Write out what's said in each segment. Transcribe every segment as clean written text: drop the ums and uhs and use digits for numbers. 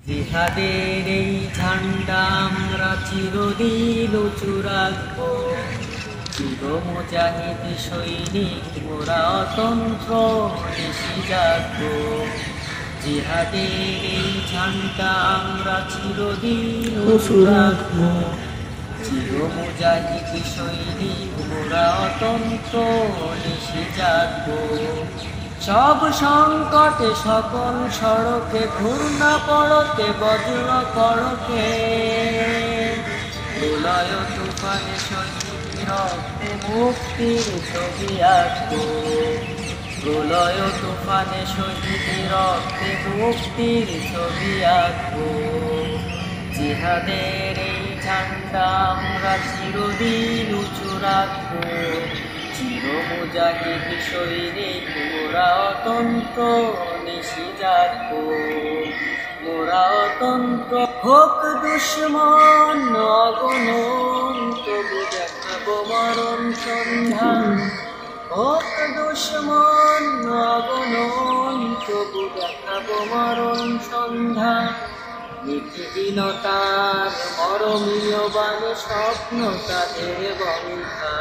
জিহাদের এই ঝান্ডা আমরা চিরদিন উঁচু রাখবো। চির মুজাহিদ সৈনিক মোরা অতন্ত্র নিশি জাগবো। জিহাদের এই ঝান্ডা আমরা চিরদিন উঁচু রাখবো। চির মুজাহিদ সৈনিক মোরা অতন্ত্র নিশি জাগবো। সব সংকটে সকল সড়কে ঘূর্ণা পড়তে বজ্র করকে, প্রলয় তুফানে শহীদ রক্তে মুক্তির ছবি আঁকবো। প্রলয় তুফানে শহীদ রক্তে মুক্তির ছবি আঁকবো। জিহাদের এই ঝান্ডা আমরা চিরদিন উঁচু রাখবো। চির মুজাহিদ সৈনিক মোরা অতন্ত্র নিশি জাগবো। মোরা অতন্ত্র হোক দুশ্মন অগণন, তবু দেখাবো মরণ সন্ধান। হোক দুশ্মন অগণন, তবু দেখাবো মরণ সন্ধান। নীতিহীনতার মরমীয় বাণী স্বপ্ন তাদের বন্ধা।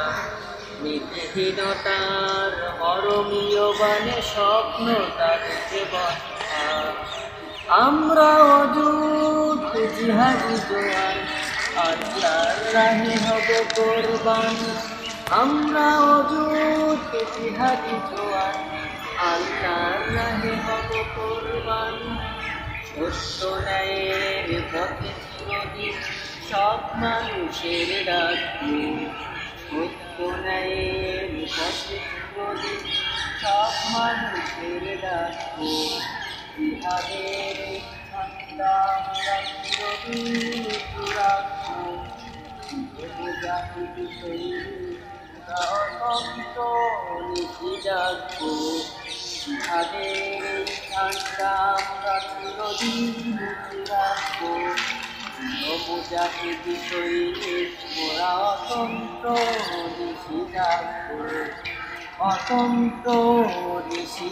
নীতিহীনতার মরমীয় বাণী স্বপ্ন তাদের বন্ধা। আমরা অযুত জিহাদি জোয়ান, আল্লাহর রাহে হব কোরবান। আমরা অযুত জিহাদি জোয়ান, আল্লাহর রাহে হব কোরবান। সত্য ন্যায়ের পথে চিরদিন সব মানুষের ডাকবো। সত্য ন্যায়ের পথে চিরদিন সব মানুষের ডাকবো। জিহাদের ঝান্ডা আমরা চিরদিন উঁচু রাখবো। মুজাহিদ সৈনিক মোরা অতন্ত্র নিশি জাগবো। জিহাদের ঝান্ডা আমরা চিরদিন উঁচু রাখবো। মুজাহিদ সৈনিক মোরা অতন্ত্র নিশি জাগবো। অতন্ত্র নিশি